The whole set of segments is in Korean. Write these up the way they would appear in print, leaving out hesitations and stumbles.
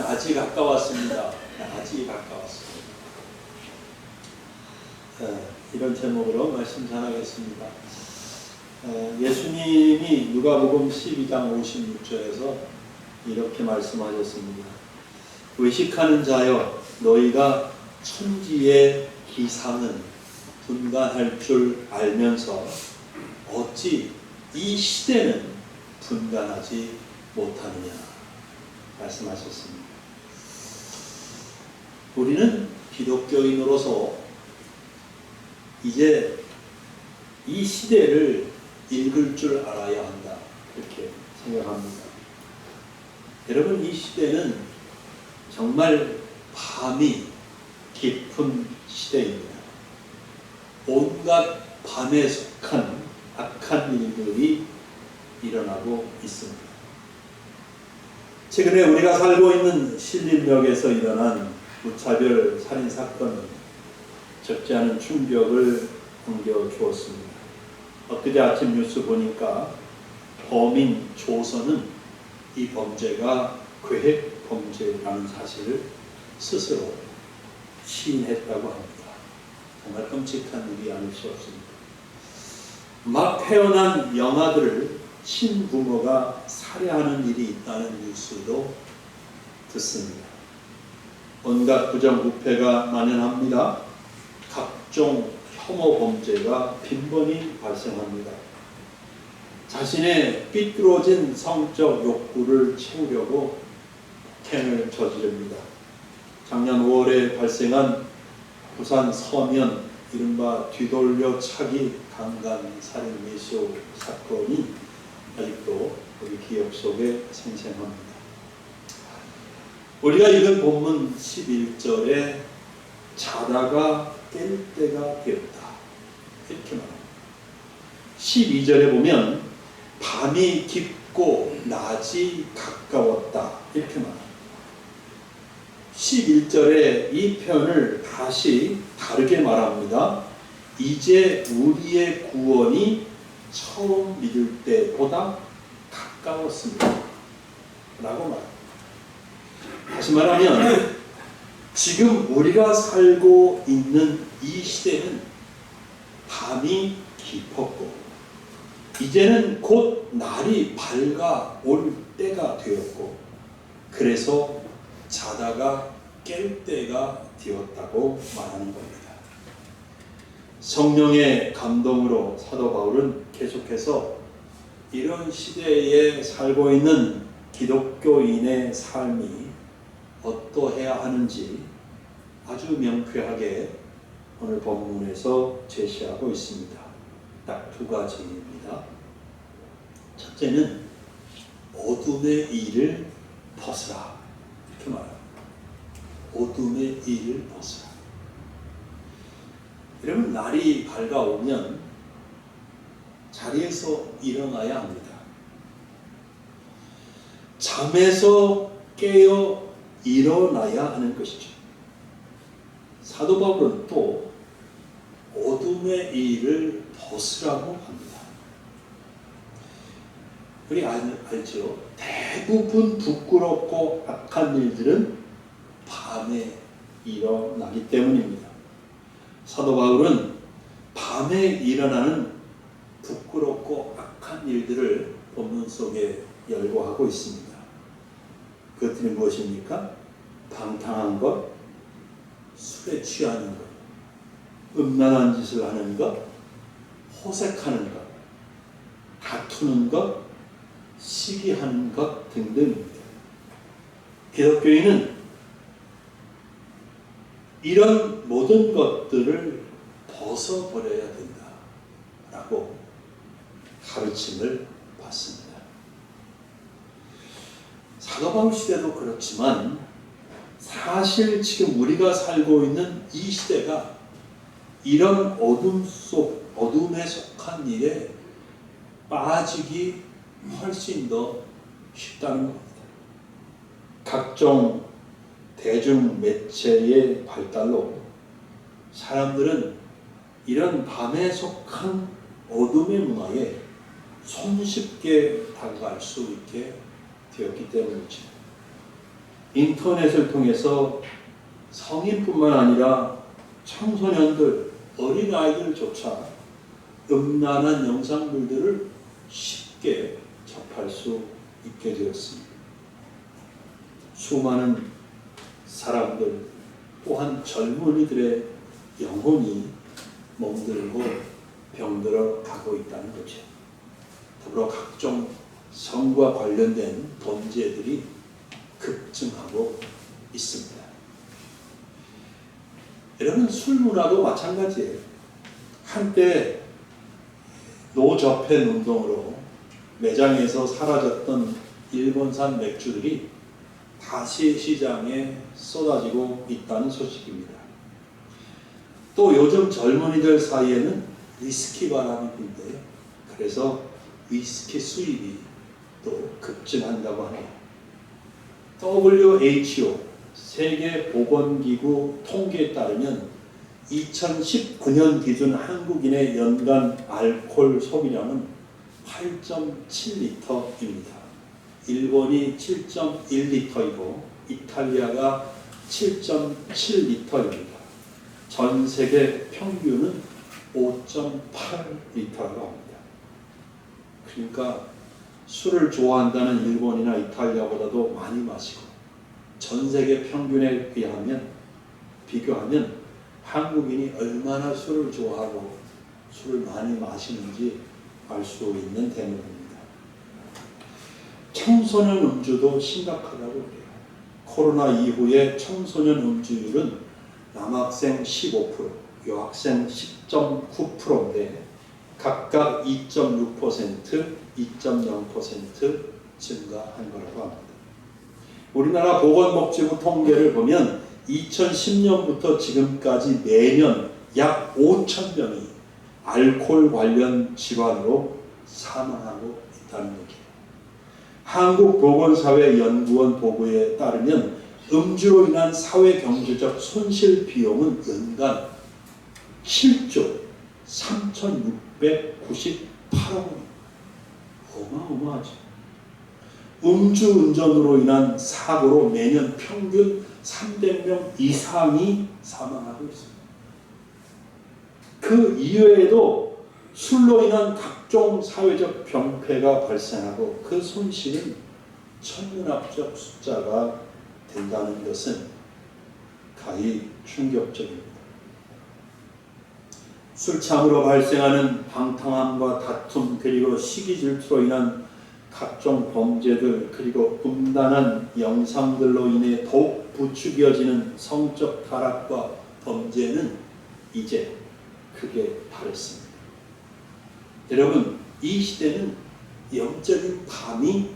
낮이 가까웠습니다. 낮이 가까웠습니다. 이런 제목으로 말씀 전하겠습니다. 예수님이 누가복음 12장 56절에서 이렇게 말씀하셨습니다. 외식하는 자여, 너희가 천지의 기상은 분간할 줄 알면서 어찌 이 시대는 분간하지 못하느냐 말씀하셨습니다. 우리는 기독교인으로서 이제 이 시대를 읽을 줄 알아야 한다, 이렇게 생각합니다. 여러분, 이 시대는 정말 밤이 깊은 시대입니다. 온갖 밤에 속한 악한 일들이 일어나고 있습니다. 최근에 우리가 살고 있는 신림역에서 일어난 무차별 살인사건은 적지 않은 충격을 안겨주었습니다. 엊그제 아침 뉴스 보니까 범인 조선은 이 범죄가 계획 범죄라는 사실을 스스로 시인했다고 합니다. 정말 끔찍한 일이 아닐 수 없습니다. 막 태어난 영아들을 친부모가 살해하는 일이 있다는 뉴스도 듣습니다. 온갖 부정부패가 만연합니다. 각종 혐오 범죄가 빈번히 발생합니다. 자신의 삐뚤어진 성적 욕구를 채우려고 폭행을 저지릅니다. 작년 5월에 발생한 부산 서면 이른바 뒤돌려차기 강간 살인 미수 사건이 아직도 우리 기억 속에 생생합니다. 우리가 읽은 본문 11절에 자다가 깰 때가 되었다, 이렇게 말합니다. 12절에 보면 밤이 깊고 낮이 가까웠다, 이렇게 말합니다. 11절에 이 표현을 다시 다르게 말합니다. 이제 우리의 구원이 처음 믿을 때보다 가까웠습니다 라고 말합니다. 다시 말하면 지금 우리가 살고 있는 이 시대는 밤이 깊었고 이제는 곧 날이 밝아올 때가 되었고 그래서 자다가 깰 때가 되었다고 말하는 겁니다. 성령의 감동으로 사도 바울은 계속해서 이런 시대에 살고 있는 기독교인의 삶이 어떠해야 하는지 아주 명쾌하게 오늘 본문에서 제시하고 있습니다. 딱 두 가지입니다. 첫째는 어둠의 일을 벗으라, 이렇게 말합니다. 어둠의 일을 벗으라. 여러분, 날이 밝아오면 자리에서 일어나야 합니다. 잠에서 깨어 일어나야 하는 것이죠. 사도 바울은 또 어둠의 일을 벗으라고 합니다. 우리 알죠? 대부분 부끄럽고 악한 일들은 밤에 일어나기 때문입니다. 사도 바울은 밤에 일어나는 부끄럽고 악한 일들을 본문 속에 열거하고 있습니다. 그것들이 무엇입니까? 방탕한 것, 술에 취하는 것, 음란한 짓을 하는 것, 호색하는 것, 다투는 것, 시기하는 것 등등입니다. 기독교인은 이런 모든 것들을 벗어버려야 된다라고 가르침을 받습니다. 사도 바울 시대도 그렇지만 사실 지금 우리가 살고 있는 이 시대가 이런 어둠에 속한 일에 빠지기 훨씬 더 쉽다는 겁니다. 각종 대중 매체의 발달로 사람들은 이런 밤에 속한 어둠의 문화에 손쉽게 다가갈 수 있게 되었기 때문이죠. 인터넷을 통해서 성인뿐만 아니라 청소년들, 어린아이들조차 음란한 영상물들을 쉽게 접할 수 있게 되었습니다. 수많은 사람들 또한 젊은이들의 영혼이 멍들고 병들어 가고 있다는 거죠. 더불어 각종 성과 관련된 범죄들이 급증하고 있습니다. 여러분, 술 문화도 마찬가지예요. 한때 노저펜 운동으로 매장에서 사라졌던 일본산 맥주들이 다시 시장에 쏟아지고 있다는 소식입니다. 또 요즘 젊은이들 사이에는 위스키 바람이 분대요. 그래서 위스키 수입이 또 급증한다고 하네요. WHO 세계보건기구 통계에 따르면 2019년 기준 한국인의 연간 알코올 소비량은 8.7리터입니다. 일본이 7.1리터이고 이탈리아가 7.7리터입니다. 전 세계 평균은 5.8리터라고 합니다. 그러니까 술을 좋아한다는 일본이나 이탈리아보다도 많이 마시고 전 세계 평균에 비교하면 한국인이 얼마나 술을 좋아하고 술을 많이 마시는지 알 수 있는 대목입니다. 청소년 음주도 심각하다고 그래요. 코로나 이후에 청소년 음주율은 남학생 15%, 여학생 10.9%인데 각각 2.6%, 2.0% 증가한 거라고 합니다. 우리나라 보건복지부 통계를 보면 2010년부터 지금까지 매년 약 5,000명이 알코올 관련 질환으로 사망하고 있다는 얘기예요. 한국보건사회연구원 보고에 따르면 음주로 인한 사회경제적 손실 비용은 연간 7조 3,698억 원. 어마어마하죠. 음주운전으로 인한 사고로 매년 평균 300명 이상이 사망하고 있습니다. 그 이외에도 술로 인한 각종 사회적 병폐가 발생하고 그 손실은 천문학적 숫자가 된다는 것은 가히 충격적입니다. 술창으로 발생하는 방탕함과 다툼 그리고 시기 질투로 인한 각종 범죄들 그리고 음란한 영상들로 인해 더욱 부추겨지는 성적 타락과 범죄는 이제 크게 다릅니다. 여러분, 이 시대는 영적인 밤이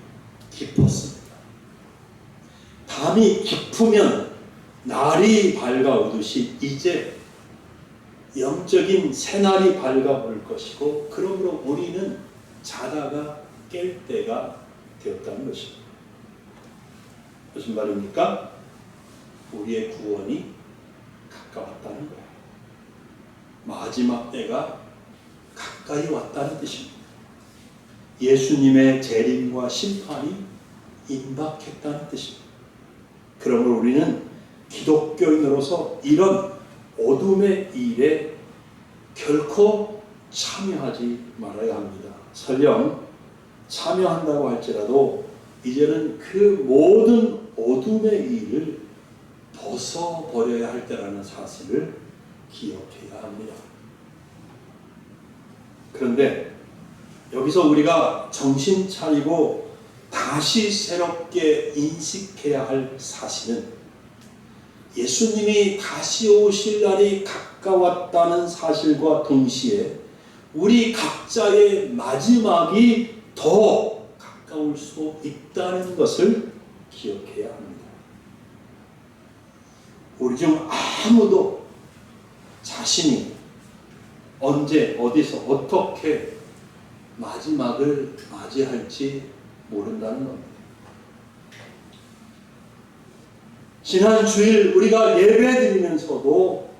깊었습니다. 밤이 깊으면 날이 밝아오듯이 이제 영적인 새날이 밝아올 것이고 그러므로 우리는 자다가 깰 때가 되었다는 것입니다. 무슨 말입니까? 우리의 구원이 가까웠다는 거예요. 마지막 때가 가까이 왔다는 뜻입니다. 예수님의 재림과 심판이 임박했다는 뜻입니다. 그러므로 우리는 기독교인으로서 이런 어둠의 일에 결코 참여하지 말아야 합니다. 설령 참여한다고 할지라도 이제는 그 모든 어둠의 일을 벗어버려야 할 때라는 사실을 기억해야 합니다. 그런데 여기서 우리가 정신 차리고 다시 새롭게 인식해야 할 사실은 예수님이 다시 오실 날이 가까웠다는 사실과 동시에 우리 각자의 마지막이 더 가까울 수 있다는 것을 기억해야 합니다. 우리 중 아무도 자신이 언제 어디서 어떻게 마지막을 맞이할지 모른다는 겁니다. 지난 주일 우리가 예배드리면서도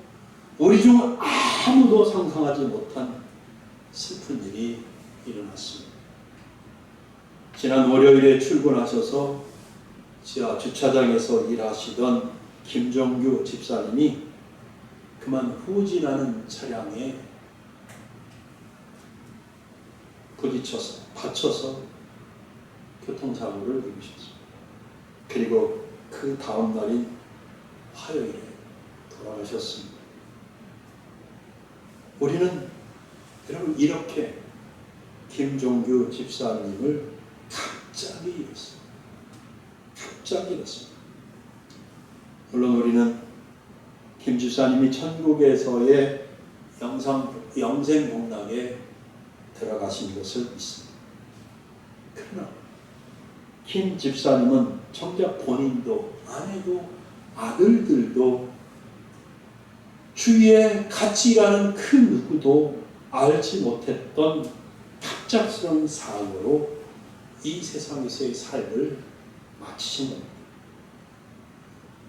우리 중 아무도 상상하지 못한 슬픈 일이 일어났습니다. 지난 월요일에 출근하셔서 지하 주차장에서 일하시던 김종규 집사님이 그만 후진하는 차량에 부딪혀서 다쳐서 교통사고를 입으셨습니다. 그리고 그 다음 날인 화요일에 돌아가셨습니다. 우리는 여러분 이렇게 김종규 집사님을 갑자기 잃었습니다. 갑자기 잃었습니다. 물론 우리는 김 집사님이 천국에서의 영생복락에 들어가신 것을 믿습니다. 그러나 김 집사님은 정작 본인도 아내도 아들들도 주위에 같이 일하는 그 누구도 알지 못했던 갑작스러운 사고로 이 세상에서의 삶을 마치신 겁니다.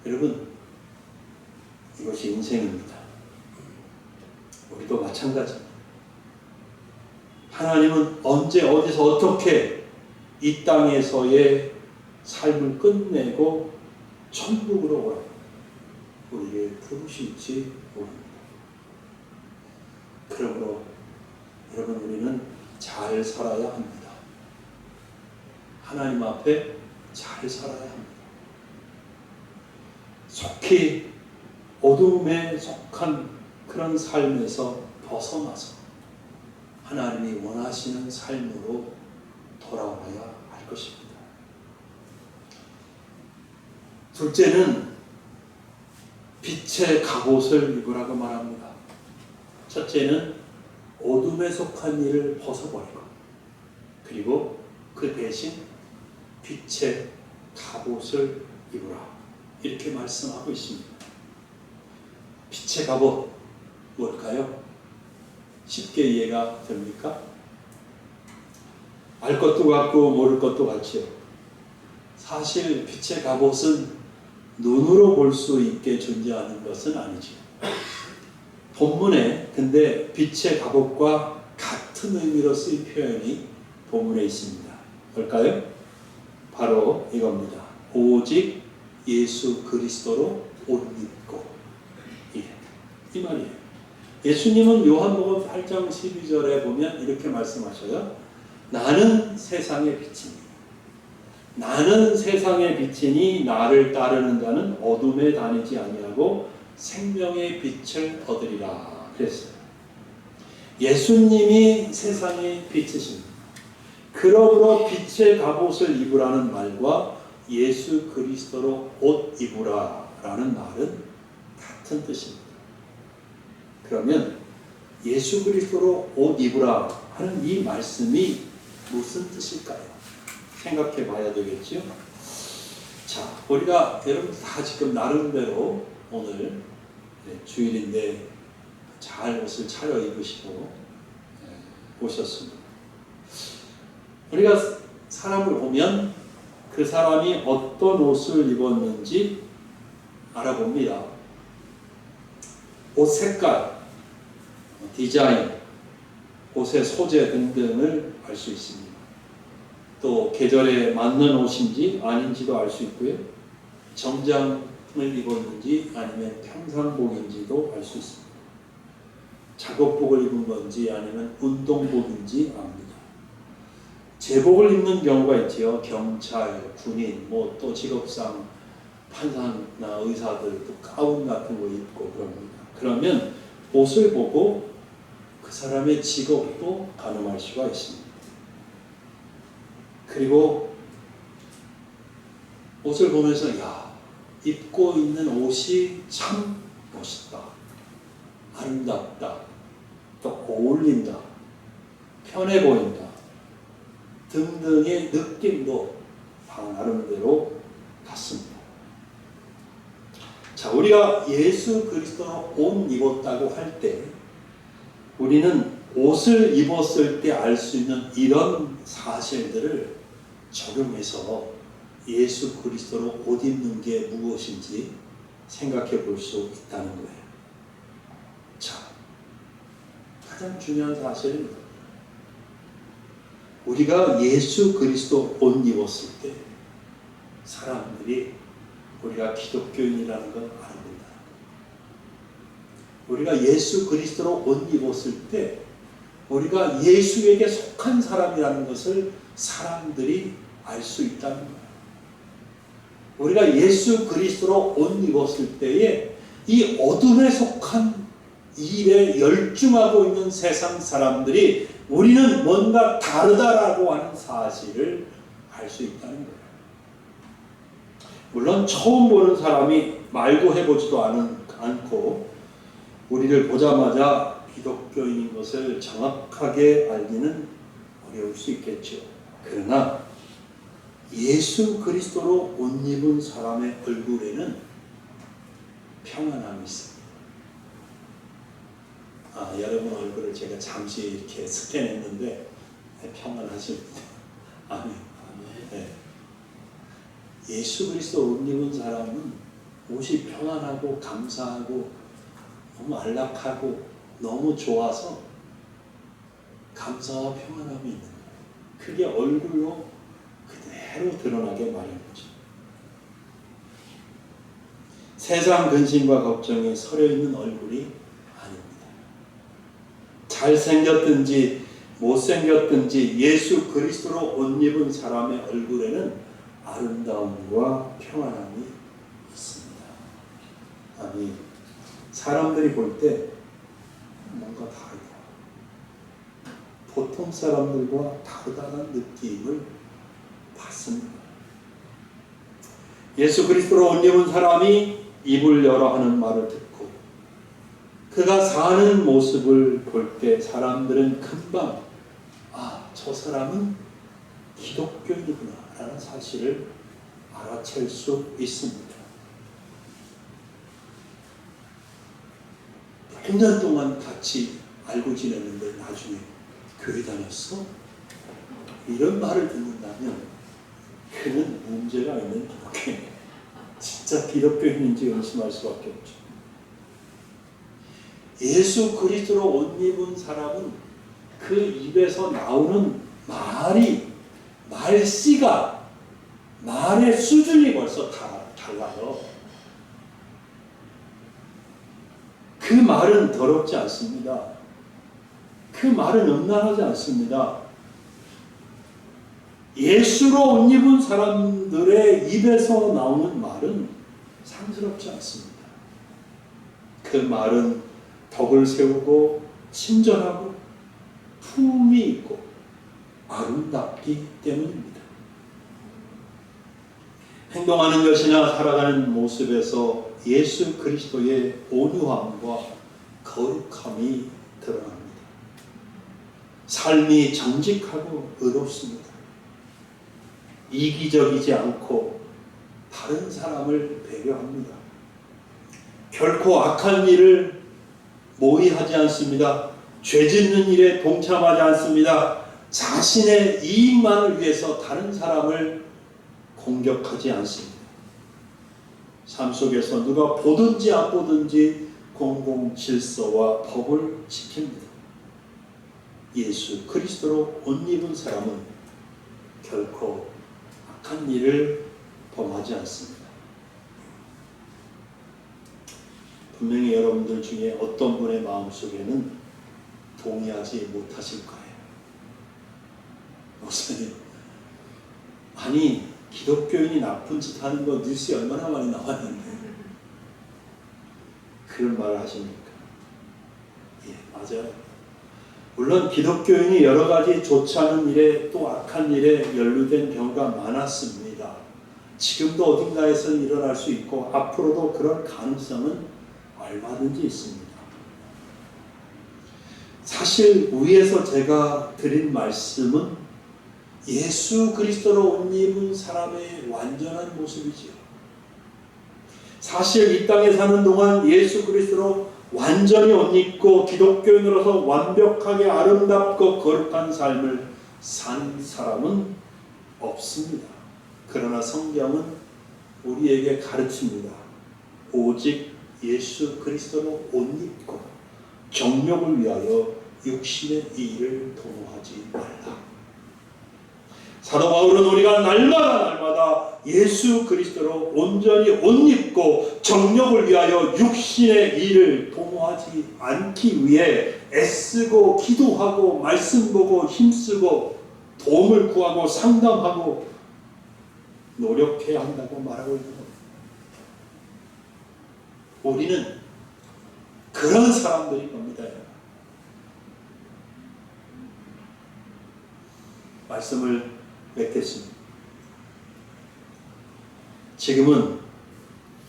여러분, 이것이 인생입니다. 우리도 마찬가지입니다. 하나님은 언제 어디서 어떻게 이 땅에서의 삶을 끝내고 천국으로 오라고 우리를 부르실지 모릅니다. 그러므로 여러분 우리는 잘 살아야 합니다. 하나님 앞에 잘 살아야 합니다. 속히 어둠에 속한 그런 삶에서 벗어나서 하나님이 원하시는 삶으로 돌아와야 할 것입니다. 둘째는 빛의 갑옷을 입으라고 말합니다. 첫째는 어둠에 속한 일을 벗어버리고 그리고 그 대신 빛의 갑옷을 입으라 이렇게 말씀하고 있습니다. 빛의 갑옷 뭘까요? 쉽게 이해가 됩니까? 알 것도 같고 모를 것도 같지요. 사실 빛의 갑옷은 눈으로 볼 수 있게 존재하는 것은 아니죠. 본문에 근데 빛의 갑옷과 같은 의미로 쓰인 표현이 본문에 있습니다. 뭘까요? 바로 이겁니다. 오직 예수 그리스도로 옷 입고. 이 말이에요. 예수님은 요한복음 8장 12절에 보면 이렇게 말씀하셔요. 나는 세상의 빛이니 나는 세상의 빛이니 나를 따르는 자는 어둠에 다니지 아니하고 생명의 빛을 얻으리라 그랬어요. 예수님이 세상의 빛이십니다. 그러므로 빛의 갑옷을 입으라는 말과 예수 그리스도로 옷 입으라라는 말은 같은 뜻입니다. 그러면 예수 그리스도로 옷 입으라 하는 이 말씀이 무슨 뜻일까요? 생각해 봐야 되겠죠? 자, 우리가 여러분 다 지금 나름대로 오늘 주일인데 잘 옷을 차려 입으시고 오셨습니다. 우리가 사람을 보면 그 사람이 어떤 옷을 입었는지 알아봅니다. 옷 색깔, 디자인, 옷의 소재 등등을 알 수 있습니다. 또 계절에 맞는 옷인지 아닌지도 알 수 있고요. 정장을 입었는지 아니면 평상복인지도 알 수 있습니다. 작업복을 입은 건지 아니면 운동복인지 압니다. 제복을 입는 경우가 있지요. 경찰, 군인, 뭐 또 직업상 판사나 의사들 또 가운 같은 거 입고 그럽니다. 그러면 옷을 보고 그 사람의 직업도 가늠할 수가 있습니다. 그리고 옷을 보면서 야, 입고 있는 옷이 참 멋있다, 아름답다, 또 어울린다, 편해 보인다 등등의 느낌도 다 나름대로 같습니다. 자, 우리가 예수 그리스도로 옷 입었다고 할 때 우리는 옷을 입었을 때 알 수 있는 이런 사실들을 적용해서 예수 그리스도로 옷 입는 게 무엇인지 생각해 볼 수 있다는 거예요. 자, 가장 중요한 사실은 우리가 예수 그리스도 옷 입었을 때 사람들이 우리가 기독교인이라는 걸 알아본다. 우리가 예수 그리스도로 옷 입었을 때 우리가 예수에게 속한 사람이라는 것을 사람들이 알 수 있다는 거예요. 우리가 예수 그리스도로 옷 입었을 때에 이 어둠에 속한 일에 열중하고 있는 세상 사람들이 우리는 뭔가 다르다라고 하는 사실을 알 수 있다는 거예요. 물론 처음 보는 사람이 말도 해보지도 않고 우리를 보자마자 기독교인인 것을 정확하게 알기는 어려울 수 있겠죠. 그러나 예수 그리스도로 옷 입은 사람의 얼굴에는 평안함이 있습니다. 여러분 얼굴을 제가 잠시 이렇게 스캔했는데 평안하십니다. 아멘. 네. 예수 그리스도 옷 입은 사람은 옷이 평안하고 감사하고 너무 안락하고 너무 좋아서 감사와 평안함이 있는 거예요. 그게 얼굴로 그대로 드러나게 마련이죠. 세상 근심과 걱정에 서려있는 얼굴이 아닙니다. 잘생겼든지 못생겼든지 예수 그리스도로 옷 입은 사람의 얼굴에는 아름다움과 평안함이 있습니다. 아멘. 사람들이 볼 때 뭔가 다르다. 보통 사람들과 다르다는 느낌을 받습니다. 예수 그리스도로 옷 입은 사람이 입을 열어 하는 말을 듣고 그가 사는 모습을 볼 때 사람들은 금방 저 사람은 기독교인이구나 라는 사실을 알아챌 수 있습니다. 몇 년 동안 같이 알고 지냈는데 나중에 교회 다녔어? 이런 말을 듣는다면 그는 문제가 있는 기독교인, 진짜 기독교인인지 의심할 수밖에 없죠. 예수 그리스도로 옷 입은 사람은 그 입에서 나오는 말씨가 말의 수준이 벌써 달라요. 그 말은 더럽지 않습니다. 그 말은 음란하지 않습니다. 예수로 옷 입은 사람들의 입에서 나오는 말은 상스럽지 않습니다. 그 말은 덕을 세우고 친절하고 품이 있고 아름답기 때문입니다. 행동하는 것이나 살아가는 모습에서 예수 그리스도의 온유함과 거룩함이 드러납니다. 삶이 정직하고 의롭습니다. 이기적이지 않고 다른 사람을 배려합니다. 결코 악한 일을 모의하지 않습니다. 죄 짓는 일에 동참하지 않습니다. 자신의 이익만을 위해서 다른 사람을 공격하지 않습니다. 삶 속에서 누가 보든지 안 보든지 공공 질서와 법을 지킵니다. 예수 그리스도로 옷 입은 사람은 결코 악한 일을 범하지 않습니다. 분명히 여러분들 중에 어떤 분의 마음속에는 동의하지 못하실 거예요. 목사님, 아니 기독교인이 나쁜 짓 하는 거 뉴스에 얼마나 많이 나왔는데 그런 말을 하십니까? 예, 맞아요. 물론 기독교인이 여러 가지 좋지 않은 일에 또 악한 일에 연루된 경우가 많았습니다. 지금도 어딘가에서 일어날 수 있고 앞으로도 그럴 가능성은 얼마든지 있습니다. 사실 위에서 제가 드린 말씀은 예수 그리스도로 옷 입은 사람의 완전한 모습이지요. 사실 이 땅에 사는 동안 예수 그리스도로 완전히 옷 입고 기독교인으로서 완벽하게 아름답고 거룩한 삶을 산 사람은 없습니다. 그러나 성경은 우리에게 가르칩니다. 오직 예수 그리스도로 옷 입고 정욕을 위하여 육신의 이의를 도모하지 말라. 사도 바울은 우리가 날마다 예수 그리스도로 온전히 옷 입고 정욕을 위하여 육신의 일을 도모하지 않기 위해 애쓰고 기도하고 말씀 보고 힘쓰고 도움을 구하고 상담하고 노력해야 한다고 말하고 있는 겁니다. 우리는 그런 사람들인 겁니다. 말씀을 맺겠습니다. 지금은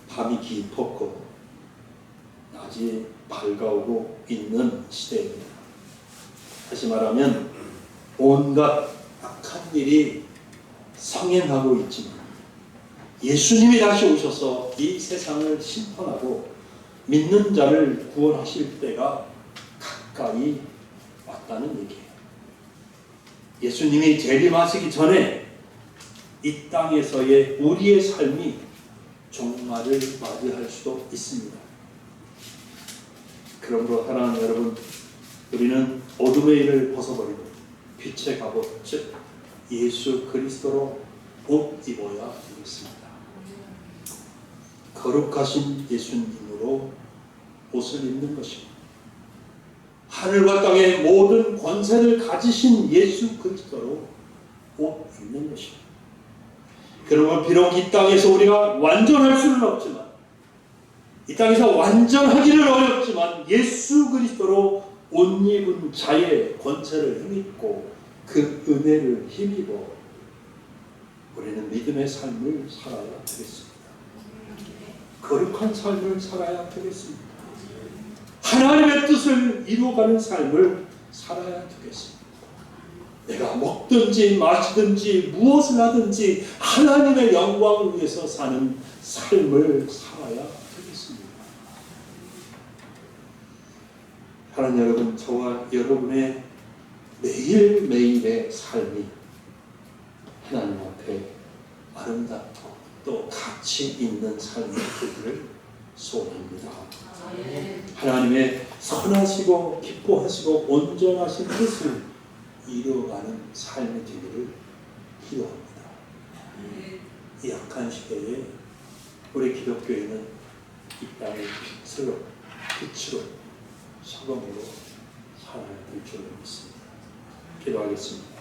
밤이 깊었고 낮이 밝아오고 있는 시대입니다. 다시 말하면 온갖 악한 일이 성행하고 있지만 예수님이 다시 오셔서 이 세상을 심판하고 믿는 자를 구원하실 때가 가까이 왔다는 얘기예요. 예수님이 재림하시기 전에 이 땅에서의 우리의 삶이 종말을 맞이할 수도 있습니다. 그러므로 사랑하는 여러분, 우리는 어둠의 일을 벗어버리고 빛의 갑옷, 즉 예수 그리스도로 옷 입어야 되겠습니다. 거룩하신 예수님으로 옷을 입는 것입니다. 하늘과 땅의 모든 권세를 가지신 예수 그리스도로 옷 입는 것입니다. 그러면 비록 이 땅에서 우리가 완전할 수는 없지만, 이 땅에서 완전하기는 어렵지만 예수 그리스도로 옷 입은 자의 권세를 힘입고 그 은혜를 힘입어 우리는 믿음의 삶을 살아야 되겠습니다. 거룩한 삶을 살아야 되겠습니다. 하나님의 뜻을 이루어가는 삶을 살아야 되겠습니다. 내가 먹든지 마시든지 무엇을 하든지 하나님의 영광을 위해서 사는 삶을 살아야 되겠습니다. 하나님 여러분, 저와 여러분의 매일매일의 삶이 하나님 앞에 아름답고 또 가치 있는 삶이 되기를 소원합니다. 하나님의 선하시고 기뻐하시고 온전하신 뜻을 이루어가는 삶이 되기를 기도합니다. 이 약한 시대에 우리 기독교회는 이 땅의 빛으로 소금으로 살아야 될 줄을 믿습니다. 기도하겠습니다.